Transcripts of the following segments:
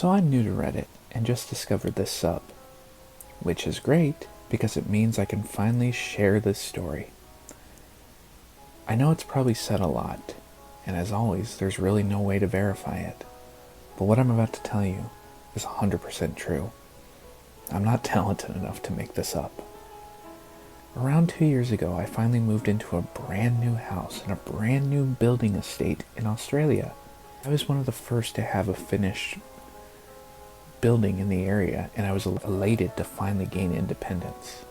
So I'm new to Reddit and just discovered this sub, which is great because it means I can finally share this story. I know it's probably said a lot, and as always, there's really no way to verify it. But what I'm about to tell you is 100% true. I'm not talented enough to make this up. Around 2 years ago, I finally moved into a brand new house in a brand new building estate in Australia. I was one of the first to have a finished building in the area, and I was elated to finally gain independence.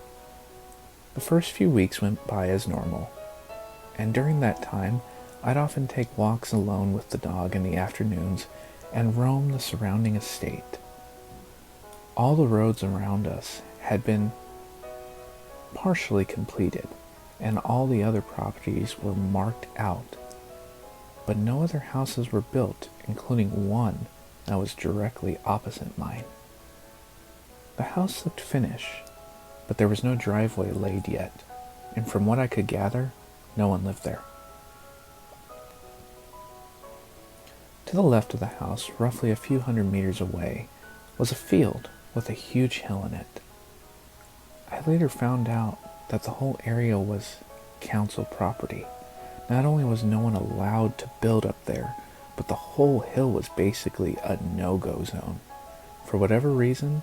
The first few weeks went by as normal, and during that time, I'd often take walks alone with the dog in the afternoons and roam the surrounding estate. All the roads around us had been partially completed, and all the other properties were marked out, but no other houses were built, including one that was directly opposite mine. The house looked finished, but there was no driveway laid yet, and from what I could gather, no one lived there. To the left of the house, roughly a few hundred meters away, was a field with a huge hill in it. I later found out that the whole area was council property. Not only was no one allowed to build up there, but the whole hill was basically a no-go zone. For whatever reason,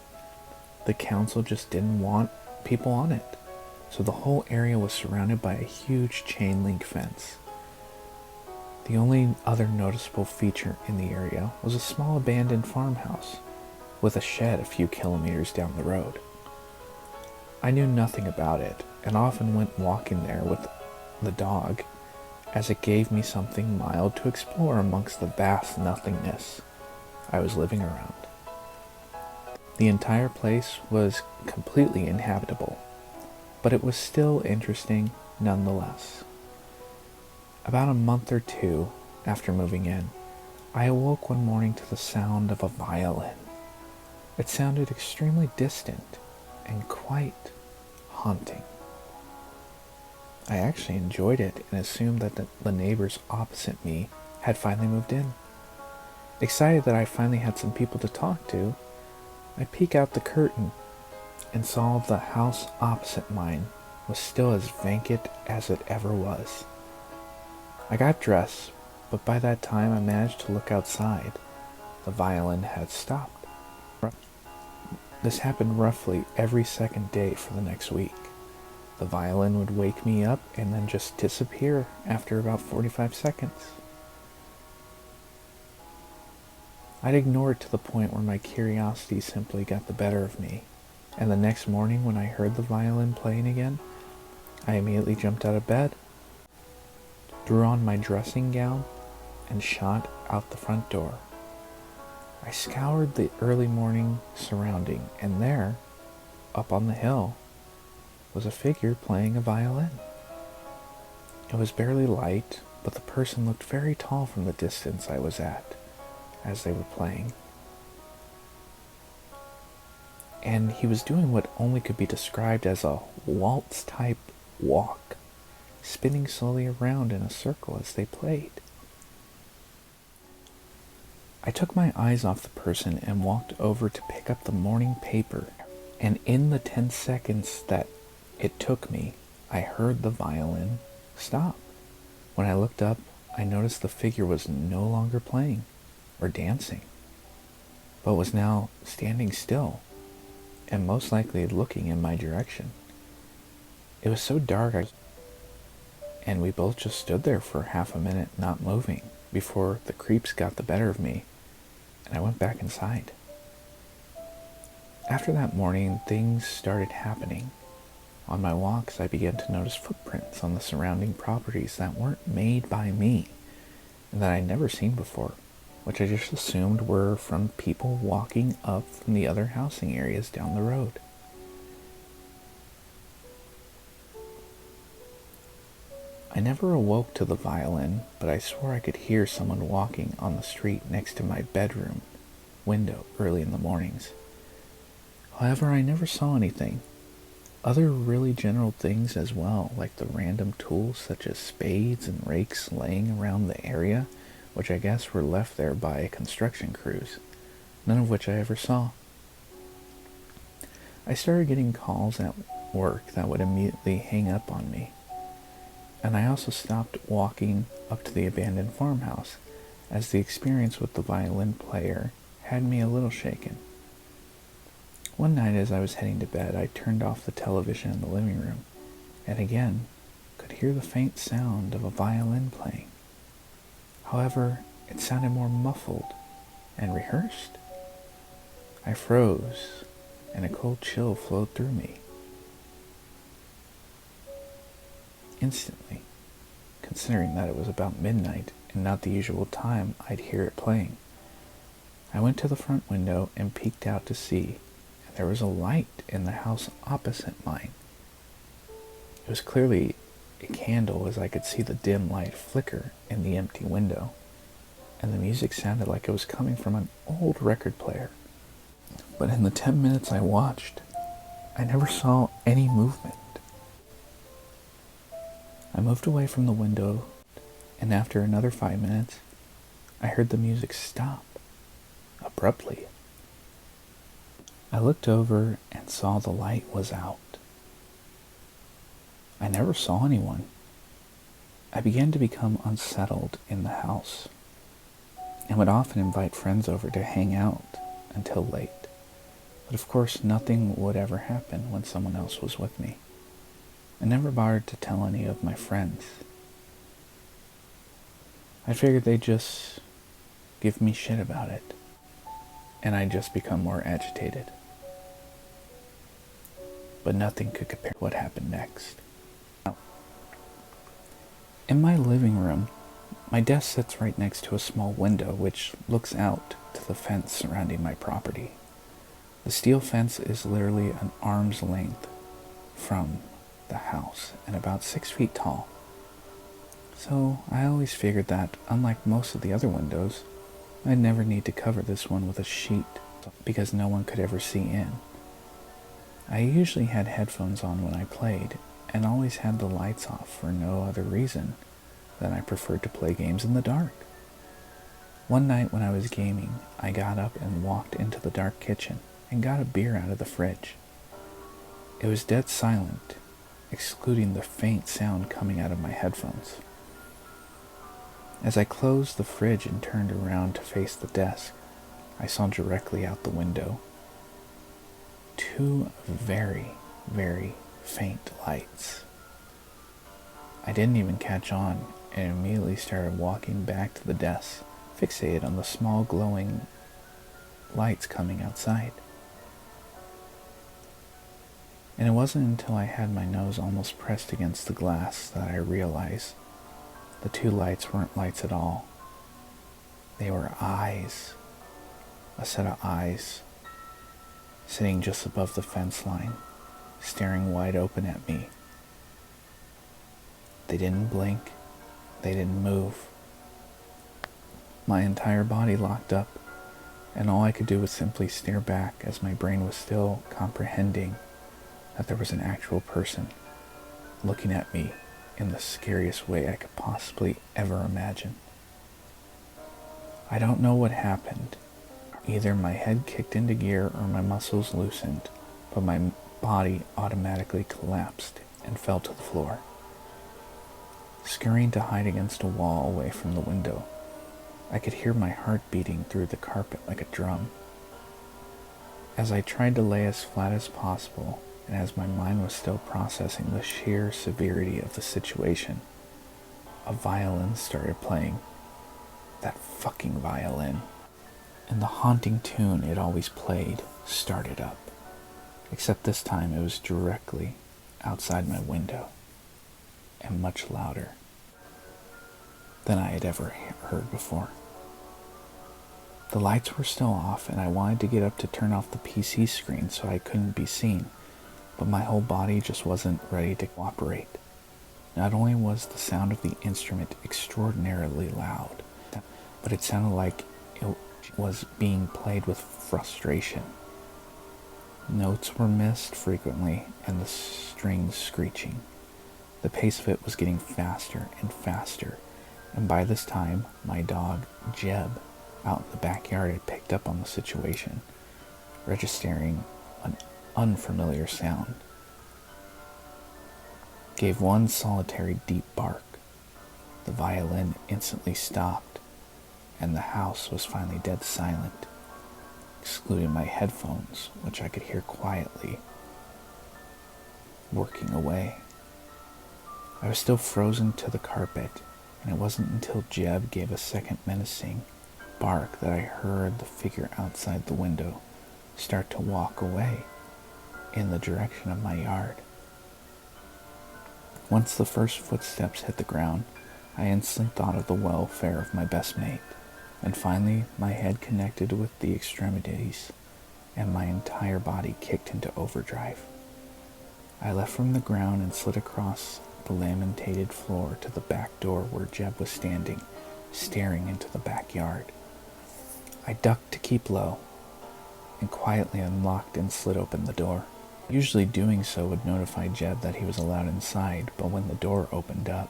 the council just didn't want people on it. So the whole area was surrounded by a huge chain link fence. The only other noticeable feature in the area was a small abandoned farmhouse with a shed a few kilometers down the road. I knew nothing about it and often went walking there with the dog, as it gave me something mild to explore amongst the vast nothingness I was living around. The entire place was completely inhabitable, but it was still interesting nonetheless. About a month or two after moving in, I awoke one morning to the sound of a violin. It sounded extremely distant and quite haunting. I actually enjoyed it and assumed that the neighbors opposite me had finally moved in. Excited that I finally had some people to talk to, I peek out the curtain and saw the house opposite mine was still as vacant as it ever was. I got dressed, but by that time I managed to look outside. The violin had stopped. This happened roughly every second day for the next week. The violin would wake me up and then just disappear after about 45 seconds. I'd ignore it to the point where my curiosity simply got the better of me, and the next morning when I heard the violin playing again, I immediately jumped out of bed, drew on my dressing gown, and shot out the front door. I scoured the early morning surrounding, and there, up on the hill, was a figure playing a violin. It was barely light, but the person looked very tall from the distance I was at as they were playing. And he was doing what only could be described as a waltz-type walk, spinning slowly around in a circle as they played. I took my eyes off the person and walked over to pick up the morning paper, and in the 10 seconds that it took me, I heard the violin stop. When I looked up, I noticed the figure was no longer playing or dancing, but was now standing still and most likely looking in my direction. It was so dark, and we both just stood there for half a minute not moving before the creeps got the better of me, and I went back inside. After that morning, things started happening. On my walks, I began to notice footprints on the surrounding properties that weren't made by me and that I'd never seen before, which I just assumed were from people walking up from the other housing areas down the road. I never awoke to the violin, but I swore I could hear someone walking on the street next to my bedroom window early in the mornings. However, I never saw anything. Other really general things as well, like the random tools such as spades and rakes laying around the area, which I guess were left there by construction crews, none of which I ever saw. I started getting calls at work that would immediately hang up on me, and I also stopped walking up to the abandoned farmhouse, as the experience with the violin player had me a little shaken. One night as I was heading to bed, I turned off the television in the living room, and again could hear the faint sound of a violin playing. However, it sounded more muffled and rehearsed. I froze, and a cold chill flowed through me. Instantly, considering that it was about midnight and not the usual time I'd hear it playing, I went to the front window and peeked out to see, and there was a light in the house opposite mine. It was clearly a candle, as I could see the dim light flicker in the empty window, and the music sounded like it was coming from an old record player. But in the 10 minutes I watched, I never saw any movement. I moved away from the window, and after another 5 minutes, I heard the music stop, abruptly. I looked over and saw the light was out. I never saw anyone. I began to become unsettled in the house, and would often invite friends over to hang out until late. But of course, nothing would ever happen when someone else was with me. I never bothered to tell any of my friends. I figured they'd just give me shit about it, and I'd just become more agitated. But nothing could compare to what happened next. In my living room, my desk sits right next to a small window which looks out to the fence surrounding my property. The steel fence is literally an arm's length from the house and about 6 feet tall. So I always figured that, unlike most of the other windows, I'd never need to cover this one with a sheet because no one could ever see in. I usually had headphones on when I played, and always had the lights off for no other reason than I preferred to play games in the dark. One night when I was gaming, I got up and walked into the dark kitchen and got a beer out of the fridge. It was dead silent, excluding the faint sound coming out of my headphones. As I closed the fridge and turned around to face the desk, I saw directly out the window two very, very faint lights. I didn't even catch on and immediately started walking back to the desk, fixated on the small glowing lights coming outside. And it wasn't until I had my nose almost pressed against the glass that I realized the two lights weren't lights at all. They were eyes. A set of eyes sitting just above the fence line, staring wide open at me. They didn't blink. They didn't move. My entire body locked up, and all I could do was simply stare back as my brain was still comprehending that there was an actual person looking at me in the scariest way I could possibly ever imagine. I don't know what happened. Either my head kicked into gear or my muscles loosened, but my body automatically collapsed and fell to the floor. Scurrying to hide against a wall away from the window, I could hear my heart beating through the carpet like a drum. As I tried to lay as flat as possible, and as my mind was still processing the sheer severity of the situation, a violin started playing. That fucking violin. And the haunting tune it always played started up. Except this time it was directly outside my window, and much louder than I had ever heard before. The lights were still off, and I wanted to get up to turn off the PC screen so I couldn't be seen, but my whole body just wasn't ready to cooperate. Not only was the sound of the instrument extraordinarily loud, but it sounded like it was being played with frustration. Notes were missed frequently, and the strings screeching. The pace of it was getting faster and faster, and by this time, my dog, Jeb, out in the backyard had picked up on the situation, registering an unfamiliar sound. Gave one solitary deep bark. The violin instantly stopped, and the house was finally dead silent, excluding my headphones, which I could hear quietly working away. I was still frozen to the carpet, and it wasn't until Jeb gave a second menacing bark that I heard the figure outside the window start to walk away in the direction of my yard. Once the first footsteps hit the ground, I instantly thought of the welfare of my best mate, and finally my head connected with the extremities, and my entire body kicked into overdrive. I leapt from the ground and slid across the laminated floor to the back door where Jeb was standing, staring into the backyard. I ducked to keep low, and quietly unlocked and slid open the door. Usually doing so would notify Jeb that he was allowed inside, but when the door opened up,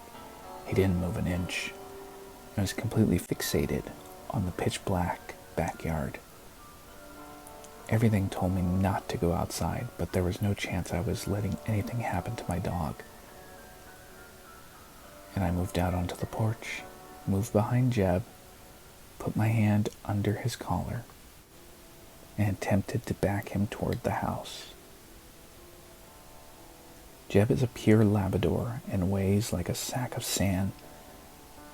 he didn't move an inch. I was completely fixated on the pitch black backyard. Everything told me not to go outside, but there was no chance I was letting anything happen to my dog. And I moved out onto the porch, moved behind Jeb, put my hand under his collar, and attempted to back him toward the house. Jeb is a pure Labrador and weighs like a sack of sand,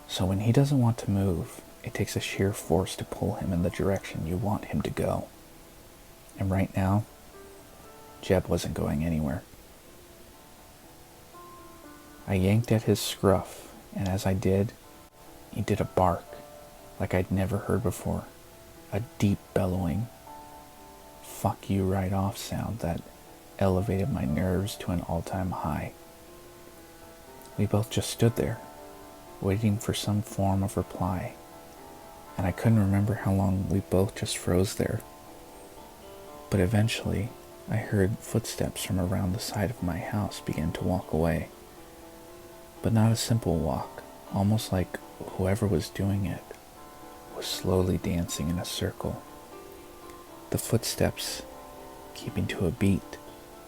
so when he doesn't want to move, it takes a sheer force to pull him in the direction you want him to go. And right now, Jeb wasn't going anywhere. I yanked at his scruff, and as I did, he did a bark like I'd never heard before, a deep bellowing, fuck you right off sound that elevated my nerves to an all-time high. We both just stood there, waiting for some form of reply, and I couldn't remember how long we both just froze there. But eventually, I heard footsteps from around the side of my house begin to walk away. But not a simple walk, almost like whoever was doing it was slowly dancing in a circle. The footsteps keeping to a beat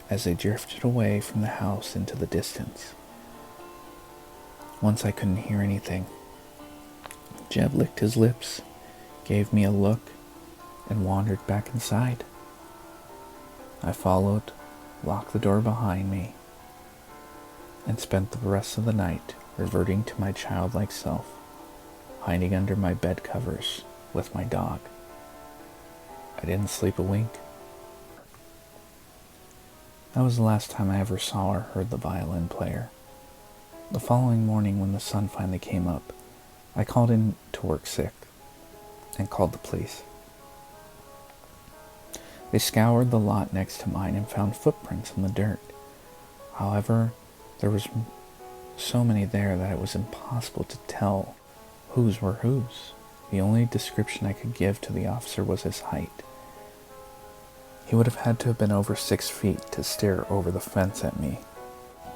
as they drifted away from the house into the distance. Once I couldn't hear anything. Jeb licked his lips, gave me a look, and wandered back inside. I followed, locked the door behind me, and spent the rest of the night reverting to my childlike self, hiding under my bed covers with my dog. I didn't sleep a wink. That was the last time I ever saw or heard the violin player. The following morning, when the sun finally came up, I called in to work sick and called the police. They scoured the lot next to mine and found footprints in the dirt. However, there was so many there that it was impossible to tell whose were whose. The only description I could give to the officer was his height. He would have had to have been over 6 feet to stare over the fence at me,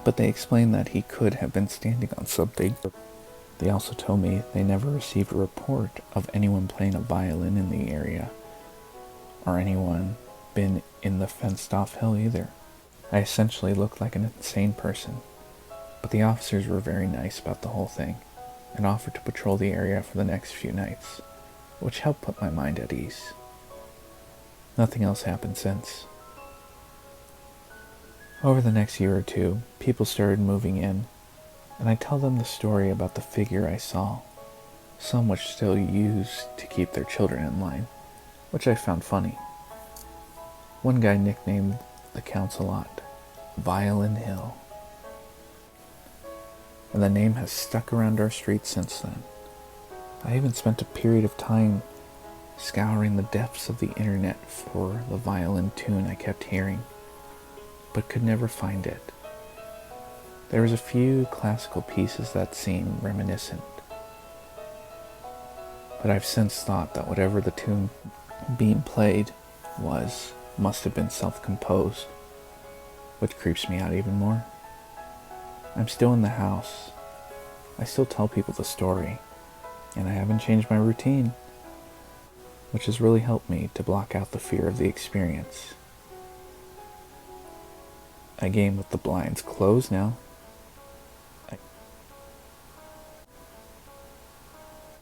but they explained that he could have been standing on something. They also told me they never received a report of anyone playing a violin in the area, or anyone been in the fenced-off hill either. I essentially looked like an insane person, but the officers were very nice about the whole thing, and offered to patrol the area for the next few nights, which helped put my mind at ease. Nothing else happened since. Over the next year or two, people started moving in, and I tell them the story about the figure I saw, some which still use to keep their children in line, which I found funny. One guy nicknamed the council lot Violin Hill, and the name has stuck around our street since then. I even spent a period of time scouring the depths of the internet for the violin tune I kept hearing, but could never find it. There was a few classical pieces that seemed reminiscent, but I've since thought that whatever the tune being played must have been self-composed, which creeps me out even more. I'm still in the house. I still tell people the story, and I haven't changed my routine. which has really helped me to block out the fear of the experience. I game with the blinds closed now,